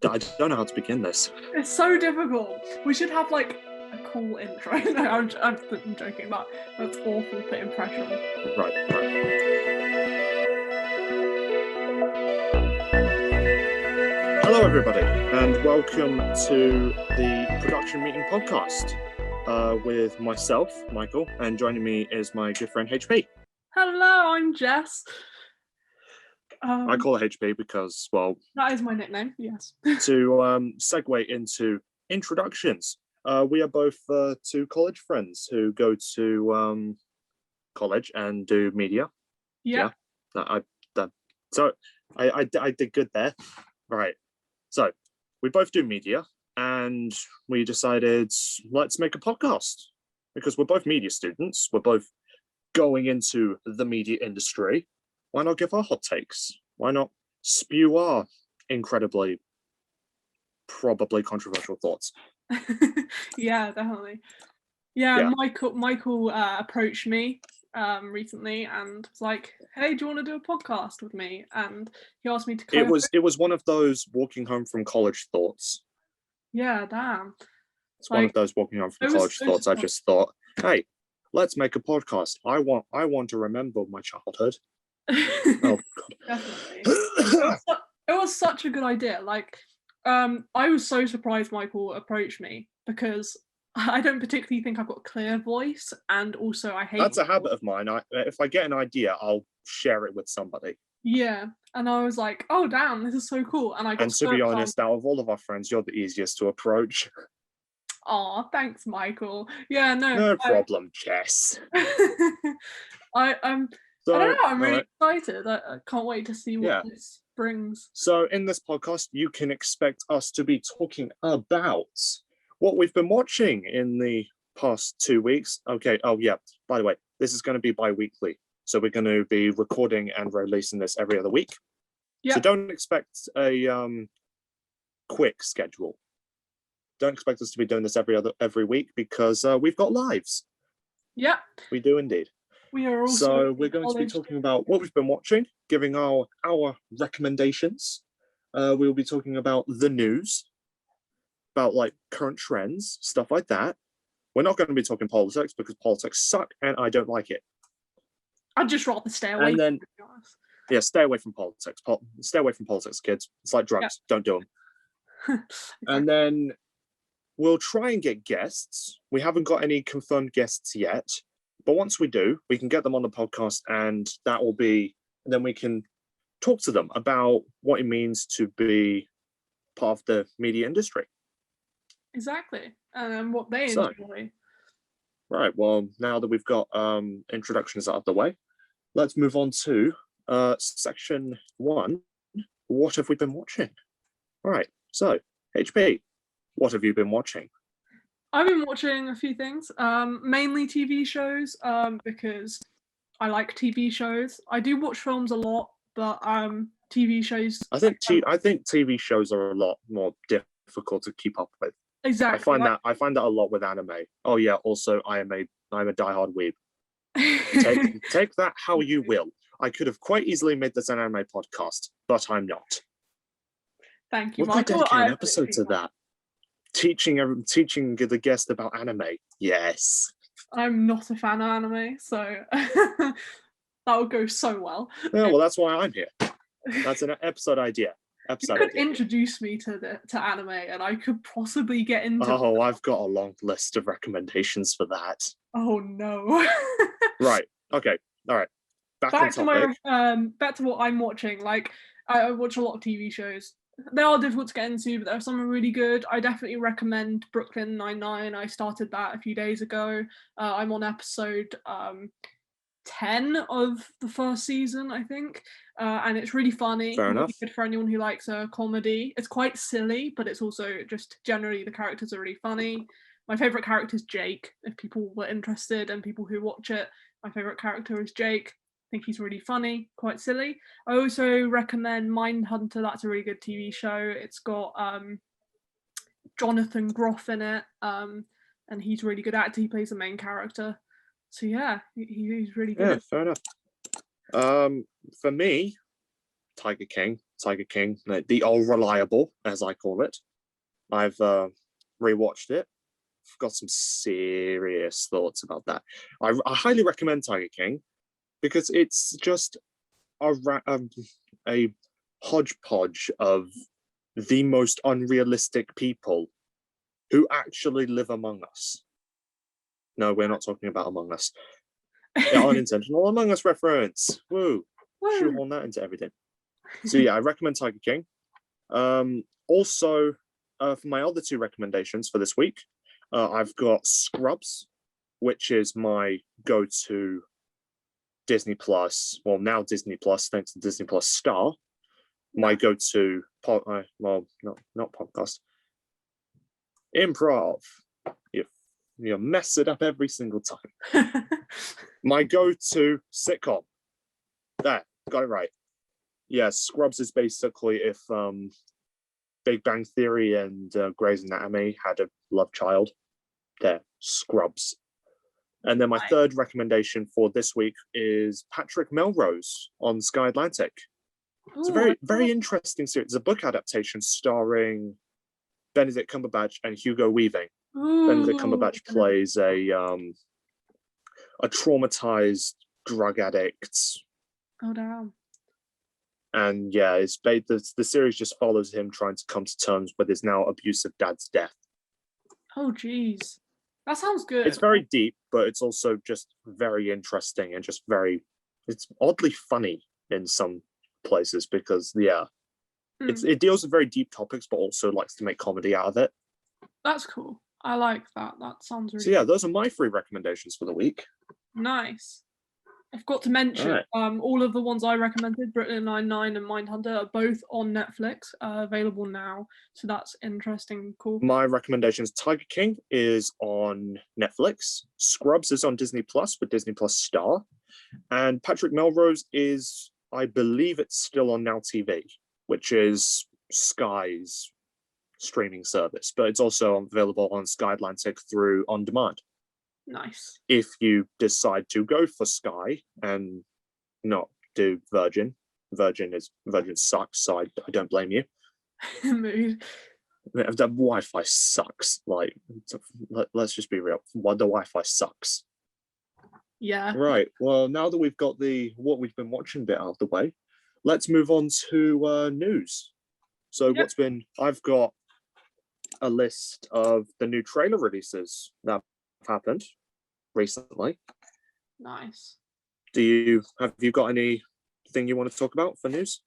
I don't know how to begin this. It's so difficult. We should have like a cool intro. No, I'm joking. That's awful for impression. Right. Hello, everybody, and welcome to the Production Meeting Podcast with myself, Michael, and joining me is my good friend HP. Hello, I'm Jess. I call her HP because, well, that is my nickname. Yes. To segue into introductions, we are both two college friends who go to college and do media. Yeah. I did good there. Right. So we both do media, and we decided let's make a podcast because we're both media students. We're both going into the media industry. Why not give our hot takes? Why not spew our incredibly, probably controversial thoughts? Yeah, definitely. Yeah. Michael approached me recently and was like, "Hey, do you want to do a podcast with me?" And he asked me to co-host. It was one of those walking home from college thoughts. Yeah, damn. It's one of those walking home from college thoughts. I just thought, hey, let's make a podcast. I want to remember my childhood. Oh God. Definitely. It was such a good idea. Like, I was so surprised Michael approached me because I don't particularly think I've got a clear voice, and also I hate. That's a habit of mine. If I get an idea, I'll share it with somebody. Yeah, and I was like, "Oh damn, this is so cool!" And to be honest, out of all of our friends, you're the easiest to approach. Aw, thanks, Michael. Yeah, no problem, Jess. I don't know. I'm really excited. I can't wait to see what this brings. So in this podcast, you can expect us to be talking about what we've been watching in the past 2 weeks. Okay. Oh yeah. By the way, this is going to be bi-weekly. So we're going to be recording and releasing this every other week. Yeah. So don't expect a quick schedule. Don't expect us to be doing this every week because we've got lives. Yeah. We do indeed. We are also. So we're going to be talking about what we've been watching, giving our recommendations. We'll be talking about the news, about like current trends, stuff like that. We're not going to be talking politics because politics suck and I don't like it. I'd just rather stay away. And then, stay away from politics. Stay away from politics, kids. It's like drugs. Yeah. Don't do them. And then we'll try and get guests. We haven't got any confirmed guests yet. But once we do, we can get them on the podcast and then we can talk to them about what it means to be part of the media industry. Exactly. And what they enjoy. Right. Well, now that we've got introductions out of the way, let's move on to section 1. What have we been watching? All right. So, HP, what have you been watching? I've been watching a few things, mainly TV shows, because I like TV shows. I do watch films a lot, but TV shows. I think TV shows are a lot more difficult to keep up with. Exactly. I find that a lot with anime. Oh yeah. Also, I'm a diehard weeb. take that how you will. I could have quite easily made this an anime podcast, but I'm not. Thank you, Michael. We'll dedicate an episode to that. Teaching the guest about anime. Yes. I'm not a fan of anime, so that would go so well. Yeah, well, that's why I'm here. That's an episode idea. You could introduce me to anime, and I could possibly get into. Oh, I've got a long list of recommendations for that. Oh no. Right. Okay. All right. Back to what I'm watching. Like, I watch a lot of TV shows. They are difficult to get into, but there are some really good. I definitely recommend Brooklyn Nine-Nine. I started that a few days ago. I'm on episode 10 of the first season, I think, and it's really funny. Fair enough. Good for anyone who likes a comedy. It's quite silly, but it's also just generally the characters are really funny. My favorite character is Jake. If people were interested and people who watch it, my favorite character is Jake. I think he's really funny, quite silly. I also recommend Mindhunter. That's a really good TV show. It's got Jonathan Groff in it, and he's a really good actor. He plays the main character. So yeah, he's really good. Yeah, fair enough. For me, Tiger King. Tiger King, the all reliable, as I call it. I've rewatched it. I've got some serious thoughts about that. I highly recommend Tiger King because it's just a hodgepodge of the most unrealistic people who actually live among us. No, we're not talking about Among Us. Unintentional Among Us reference. Woo. Shoehorn that into everything. So yeah, I recommend Tiger King. Also, for my other two recommendations for this week, I've got Scrubs, which is my go-to Disney Plus, well now Disney Plus, thanks to Disney Plus Star, my go-to, not podcast, improv. You mess it up every single time. My go-to sitcom. There, got it right. Yeah, Scrubs is basically if Big Bang Theory and Grey's Anatomy had a love child. There, Scrubs. And then my third recommendation for this week is Patrick Melrose on Sky Atlantic. It's a very interesting series. It's a book adaptation starring Benedict Cumberbatch and Hugo Weaving. Benedict Cumberbatch plays a traumatized drug addict. Oh damn! And yeah, the series just follows him trying to come to terms with his now abusive dad's death. Oh geez, that sounds good. It's very deep, but it's also just very interesting and just it's oddly funny in some places because it deals with very deep topics, but also likes to make comedy out of it. That's cool. I like that. That sounds really. So yeah, those are my 3 recommendations for the week. Nice. I've got to mention all of the ones I recommended, Brooklyn Nine-Nine and Mindhunter, are both on Netflix, available now. So that's interesting, cool. My recommendations: Tiger King is on Netflix, Scrubs is on Disney Plus with Disney Plus Star, and Patrick Melrose is, I believe it's still on Now TV, which is Sky's streaming service, but it's also available on Sky Atlantic through On Demand. Nice. If you decide to go for Sky and not do Virgin sucks, so I don't blame you. Mood. The Wi-Fi sucks. Like, let's just be real. The Wi-Fi sucks. Yeah. Right. Well, now that we've got what we've been watching bit out of the way, let's move on to news. So I've got a list of the new trailer releases that happened recently. Nice. Have you got anything you want to talk about for news?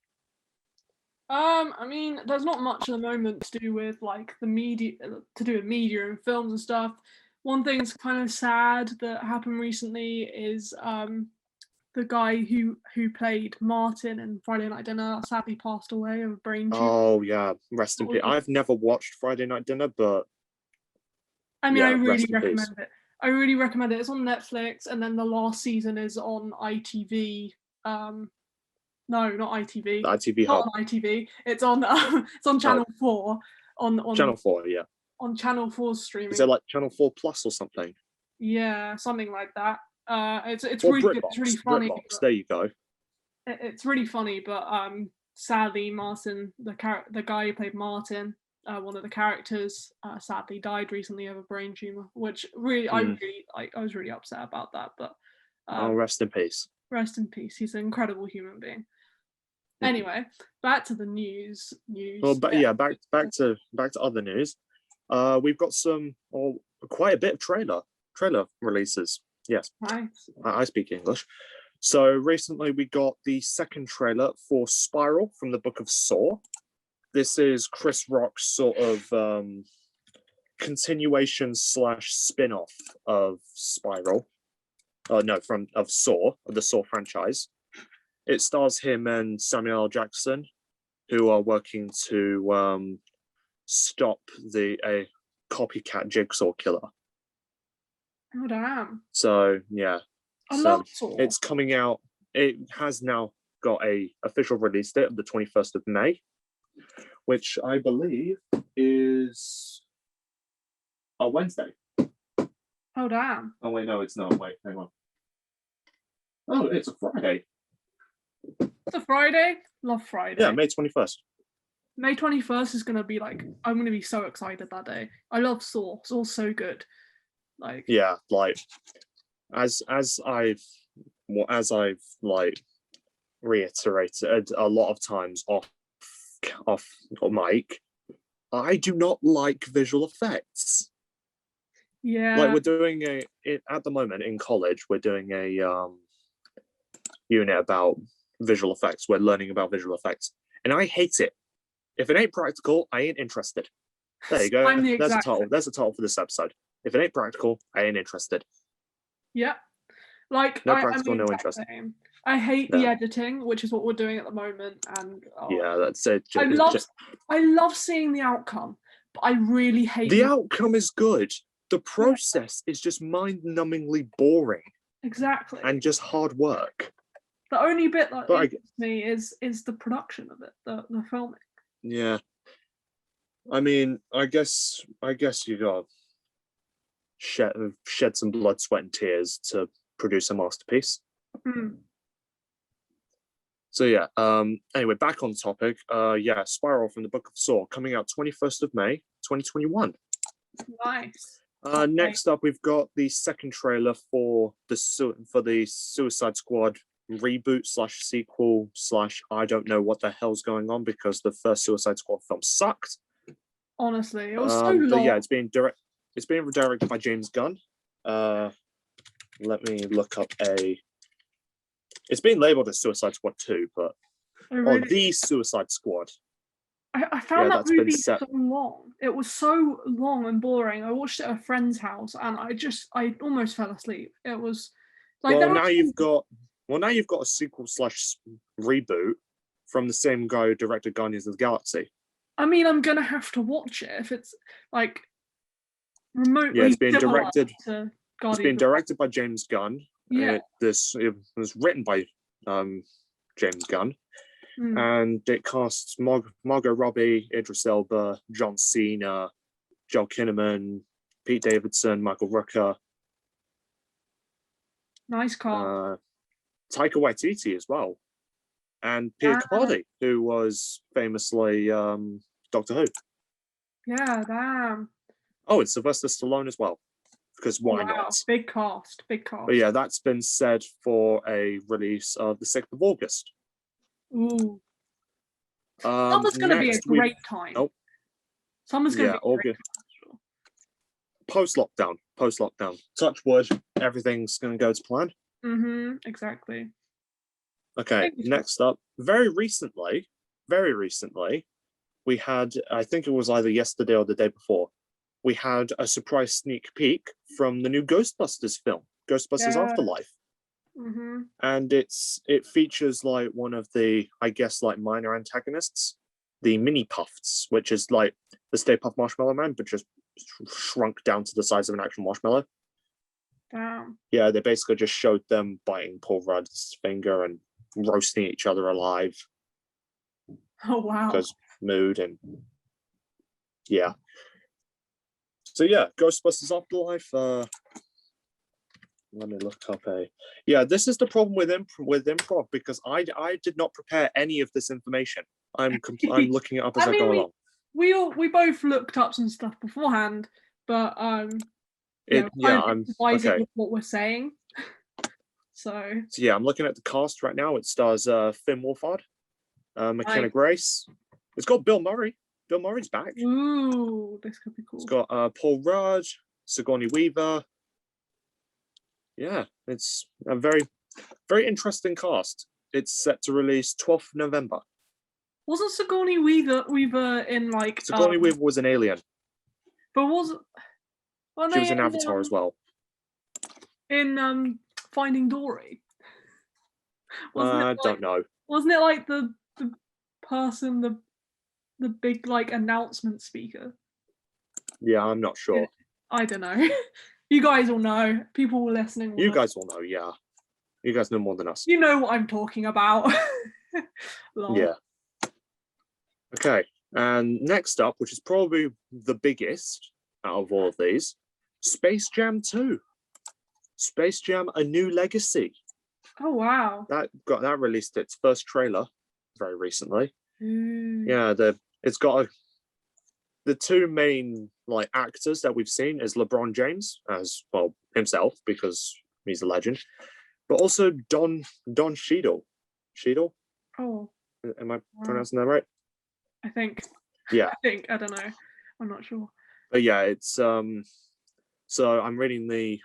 I mean, there's not much at the moment to do with like the media, and films and stuff. One thing that's kind of sad that happened recently is the guy who played Martin in Friday Night Dinner sadly passed away of a brain tumor. Oh yeah, rest in peace. I've never watched Friday Night Dinner, but I mean, I really recommend it. I really recommend it. It's on Netflix, and then the last season is on ITV. No, not ITV. The ITV not Hub. on ITV. It's on Channel 4. On Channel 4, yeah. On Channel 4 streaming. Is it like Channel 4 Plus or something? Yeah, something like that. It's or really BritBox, good. It's really funny. BritBox, there you go. It's really funny, but sadly, Martin, the guy who played Martin, one of the characters, sadly died recently of a brain tumor, which really I was really upset about that. But rest in peace. Rest in peace. He's an incredible human being. Anyway, back to the news. Well, but yeah, back to other news. We've got quite a bit of trailer releases. Yes, nice. I speak English. So recently we got the second trailer for Spiral from the Book of Saw. This is Chris Rock's sort of continuation / spin-off of Spiral. Of Saw, of the Saw franchise. It stars him and Samuel L. Jackson, who are working to stop a copycat jigsaw killer. Oh damn! So yeah, I love Saw. It's coming out. It has now got a official release date of the 21st of May, which I believe is a Wednesday. Oh damn! Oh wait, no, it's not. Wait, hang on. Oh, it's a Friday. a Friday. Love Friday. Yeah, May 21st. May 21st is gonna be like, I'm gonna be so excited that day. I love Saw. Saw's so good. Like, Yeah, like as I've like reiterated a lot of times off mic, I do not like visual effects. yeah. Like we're doing at the moment in college, we're doing a unit about visual effects. We're learning about visual effects, and I hate it. If it ain't practical, I ain't interested. There you go. I'm the There's a exact title. same. There's a title for this episode. If it ain't practical, I ain't interested. Yeah. Like, No I'm practical, the no exact interest. same. I hate Yeah. the editing, which is what we're doing at the moment, and Yeah, that's it. I love seeing the outcome, but I really hate The outcome is good. The process is just mind-numbingly boring exactly. and just hard work. The only bit that But interests me is the production of it, the filming. yeah, I mean, I guess you got shed some blood, sweat, and tears to produce a masterpiece. Mm. So yeah. Anyway, back on topic. Yeah, Spiral from the Book of Saw coming out 21st of May, 2021. Nice. Next up, we've got the second trailer for the Suicide Squad reboot / sequel / I don't know what the hell's going on because the first Suicide Squad film sucked. Honestly, it was so long. But yeah, it's being directed by James Gunn. Let me look up It's been labeled as Suicide Squad 2, but the Suicide Squad. I found that movie so long. It was so long and boring. I watched it at a friend's house, and I almost fell asleep. It was like, now you've got a sequel / reboot from the same guy who directed Guardians of the Galaxy. I mean, I'm gonna have to watch it if it's like remotely. Yeah, it's being directed. To It's being directed by James Gunn. Yeah, it was written by James Gunn. And it casts Margot Robbie, Idris Elba, John Cena, Joel Kinnaman, Pete Davidson, Michael Rooker. Nice cast. Taika Waititi as well. And Peter Capaldi, who was famously Doctor Who. Yeah, damn. Oh, it's Sylvester Stallone as well. Because why not? Big cast. But yeah, that's been said for a release of the 6th of August. Ooh. Summer's going to be a great time. Oh. Summer's going to be August. Post-lockdown. Touch wood, everything's going to go to plan. Exactly. Okay, next up, very recently, we had, I think it was either yesterday or the day before, we had a surprise sneak peek from the new Ghostbusters film, Ghostbusters Afterlife. And it features like one of the, I guess, like minor antagonists, the Mini Puffs, which is like the Stay Puft Marshmallow Man, but just shrunk down to the size of an actual marshmallow. Damn. Yeah, they basically just showed them biting Paul Rudd's finger and roasting each other alive. Oh wow. Because mood and yeah. So yeah, Ghostbusters Afterlife. Let me look up this is the problem with improv because I did not prepare any of this information. I'm looking it up as I go along. We both looked up some stuff beforehand, but I'm with what we're saying. So yeah, I'm looking at the cast right now. It stars Finn Wolfhard, McKenna Grace. It's got Bill Murray. Bill Murray's back. Ooh, this could be cool. It's got Paul Rudd, Sigourney Weaver. Yeah, it's a very, very interesting cast. It's set to release 12th November. Wasn't Sigourney Weaver in like... Sigourney Weaver was an alien. But she was in Avatar as well. In Finding Dory? Don't know. Wasn't it like the person, the big like announcement speaker? Yeah, I'm not sure. I don't know. You guys all know. People listening. You guys all know, yeah. You guys know more than us. You know what I'm talking about. Yeah. Okay, and next up, which is probably the biggest out of all of these, Space Jam 2. Space Jam: A New Legacy. Oh wow. That released its first trailer very recently. Ooh. Yeah, it's got the two main like actors that we've seen is LeBron James as well himself because he's a legend, but also Don Cheadle. Cheadle? Oh, Am I wow. pronouncing that right? I think. Yeah. I don't know. I'm not sure. But yeah, it's so I'm reading the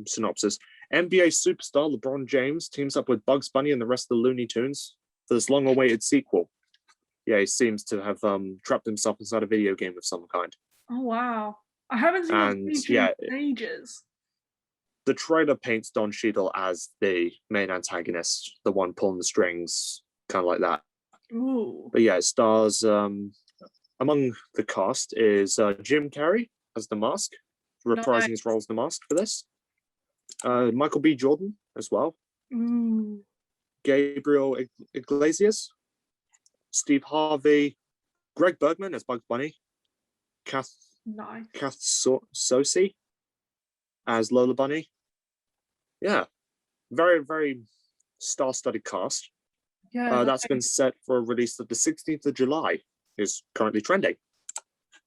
synopsis. NBA superstar LeBron James teams up with Bugs Bunny and the rest of the Looney Tunes for this long-awaited sequel. Yeah, he seems to have trapped himself inside a video game of some kind. Oh wow. I haven't seen And Looney Tunes yeah, in ages. the trailer paints Don Cheadle as the main antagonist, the one pulling the strings, kind of like that. Ooh. But yeah, it stars among the cast is Jim Carrey as the Mask, reprising his role as the Mask for this. Michael B. Jordan as well. Ooh. Gabriel Iglesias, Steve Harvey, Greg Bergman as Bugs Bunny, Kath Sosi as Lola Bunny. Yeah, very, very star-studded cast. Yeah, that's been set for a release of the 16th of July. Is currently trending.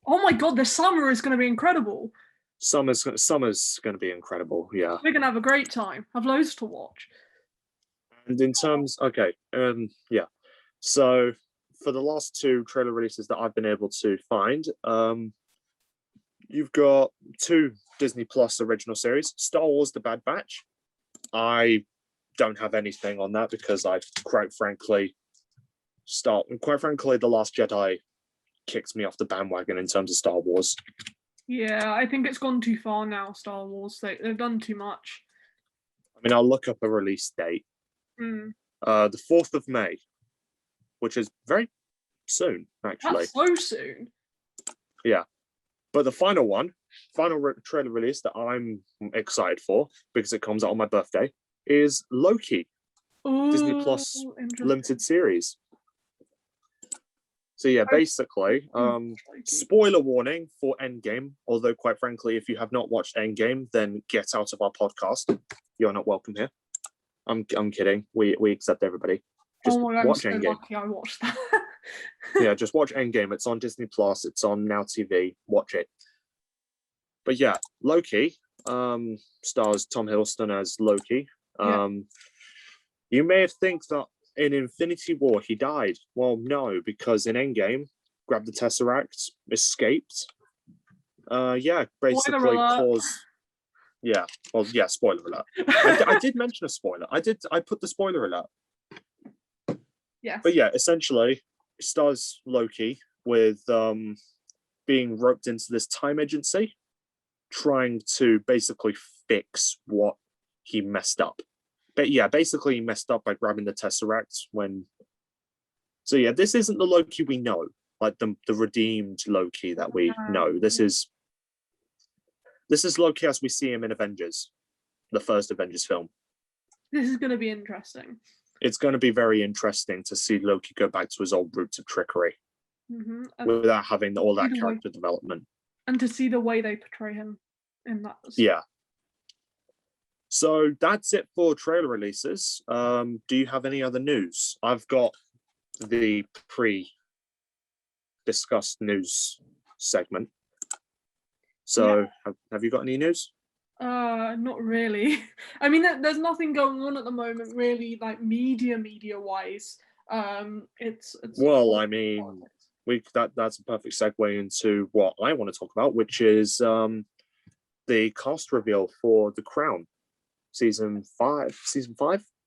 Oh my god, the summer is going to be incredible. Summer's going to be incredible. Yeah. We're going to have a great time. Have loads to watch. And in terms, okay, yeah. So for the last two trailer releases that I've been able to find, you've got two Disney Plus original series, Star Wars: The Bad Batch. I don't have anything on that because I quite frankly, The Last Jedi kicked me off the bandwagon in terms of Star Wars. Yeah, I think it's gone too far now, Star Wars. They've done too much. I mean, I'll look up a release date. The 4th of May, which is very soon, actually. That's so soon. Yeah. But the final trailer release that I'm excited for, because it comes out on my birthday, is Loki. Ooh, Disney Plus limited series. So yeah, basically, spoiler warning for Endgame. Although, quite frankly, if you have not watched Endgame, then get out of our podcast. You're not welcome here. I'm kidding. We accept everybody. Just watch Endgame. Lucky I watched that. Yeah, just watch Endgame. It's on Disney Plus. It's on Now TV. Watch it. But yeah, Loki stars Tom Hiddleston as Loki. You may think that in Infinity War he died. Well, no, because in Endgame, grabbed the Tesseract, escaped. Basically caused. Yeah, well, yeah, spoiler alert. I did mention a spoiler. I put the spoiler alert. Yeah. But yeah, essentially, it stars Loki with being roped into this time agency, trying to basically fix what he messed up. But yeah, basically he messed up by grabbing the Tesseract when. So yeah, this isn't the Loki we know, like the redeemed Loki that we know. This is Loki as we see him in Avengers, the first Avengers film. This is going to be interesting. It's going to be very interesting to see Loki go back to his old roots of trickery without having all that character development. And to see the way they portray him in that. Yeah. So that's it for trailer releases. Do you have any other news? I've got the pre-discussed news segment. So have you got any news? Not really. I mean, there's nothing going on at the moment, really, like media wise. It's well, I mean, that's a perfect segue into what I want to talk about, which is the cast reveal for The Crown, season 5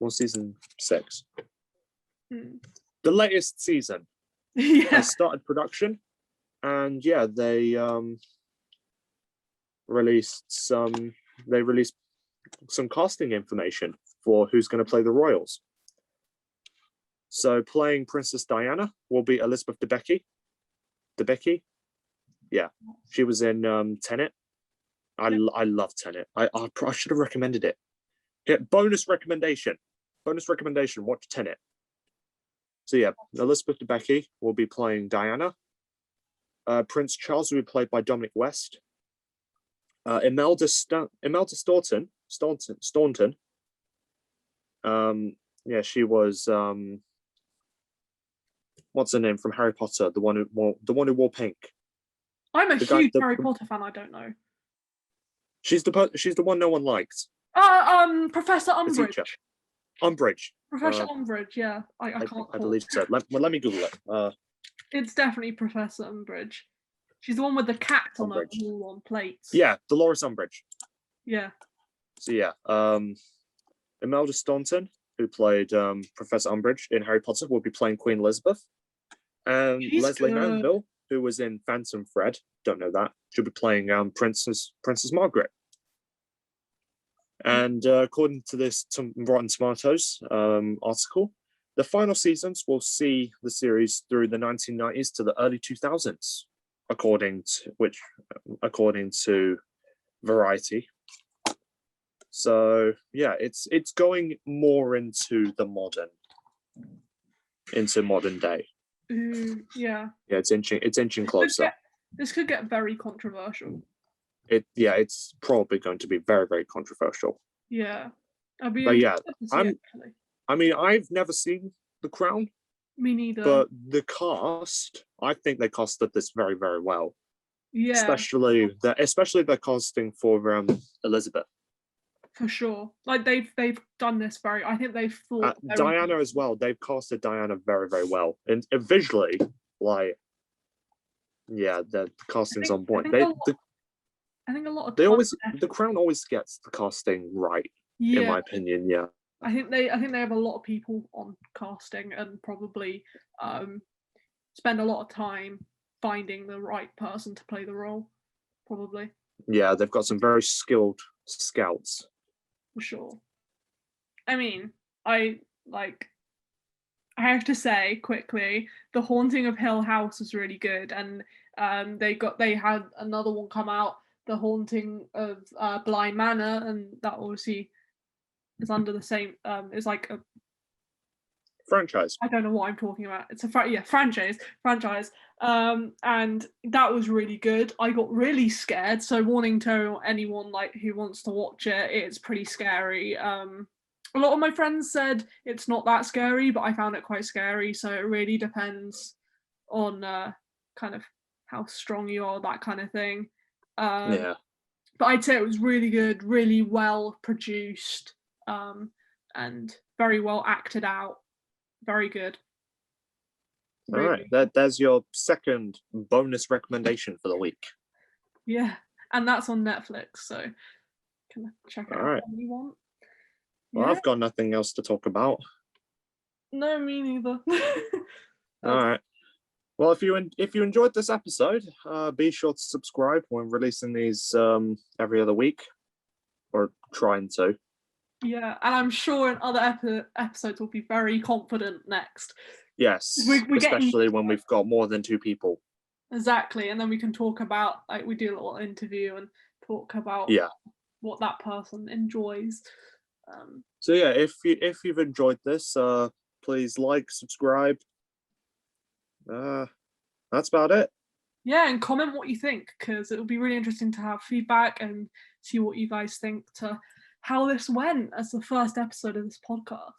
or season 6. The latest season has started production, and they released some casting information for who's going to play the royals. So playing Princess Diana will be Elizabeth Debicki. Yeah, she was in Tenet. I love Tenet. I should have recommended it. Yeah, bonus recommendation. Watch Tenet. So yeah, Elizabeth Debicki will be playing Diana. Prince Charles will be played by Dominic West. Imelda Staunton Yeah, she was what's her name from Harry Potter? The one who wore pink. I'm a The guy- huge the- Harry Potter fan. I don't know. She's the one no one liked. Professor The teacher. Umbridge. Umbridge. Professor Umbridge. Yeah, I can't talk. I believe so. Let me Google it. It's definitely Professor Umbridge. She's the one with the cat on her Umbridge. wall on plates. Yeah, Dolores Umbridge. Yeah. So yeah, Imelda Staunton, who played Professor Umbridge in Harry Potter, will be playing Queen Elizabeth, and She's Leslie good. Manville, who was in Phantom Thread, don't know that, she'll be playing Princess Margaret. And according to this Rotten Tomatoes article, the final seasons will see the series through the 1990s to the early 2000s, according to Variety. So yeah, it's going more into the modern day. Yeah. Yeah, it's inching closer. This could get very controversial. It's probably going to be very, very controversial. Yeah. I'll be But yeah, interested to see it, actually. I mean, I've never seen The Crown, Me neither. but the cast, I think they casted this very, very well. Yeah. Especially the casting for Elizabeth. For sure. Like they've done this very. I think they've thought. Diana as well. They've casted Diana very, very well, and visually, like, yeah, the casting's on point. I think a lot of The Crown always gets the casting right, in my opinion. Yeah. I think they have a lot of people on casting and probably spend a lot of time finding the right person to play the role. Probably. Yeah, they've got some very skilled scouts. For sure. I mean, I have to say quickly, The Haunting of Hill House was really good, and they had another one come out, The Haunting of Bly Manor, and that obviously is under the same. It's like a franchise. I don't know what I'm talking about. It's a franchise. And that was really good. I got really scared. So warning to anyone like who wants to watch it, it's pretty scary. A lot of my friends said it's not that scary, but I found it quite scary. So it really depends on kind of how strong you are, that kind of thing. Yeah. But I'd say it was really good, really well produced, and very well acted out. Very good. All right, there's your second bonus recommendation for the week. Yeah, and that's on Netflix, so can check it out if you want. Well, yeah. I've got nothing else to talk about. No, me neither. All right. Well, if you enjoyed this episode, be sure to subscribe. We're releasing these every other week, or trying to. Yeah, and I'm sure in other episodes we'll be very confident next. Yes, especially when we've got more than 2 people. Exactly, and then we can talk about, like, we do a little interview and talk about what that person enjoys. So yeah, if you've enjoyed this, please like, subscribe. That's about it. Yeah, and comment what you think, because it will be really interesting to have feedback and see what you guys think to how this went as the first episode of this podcast.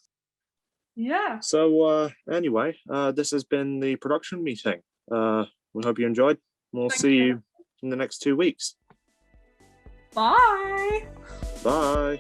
Yeah. So anyway, this has been the production meeting. We hope you enjoyed. We'll see you in the next 2 weeks. Bye. Bye.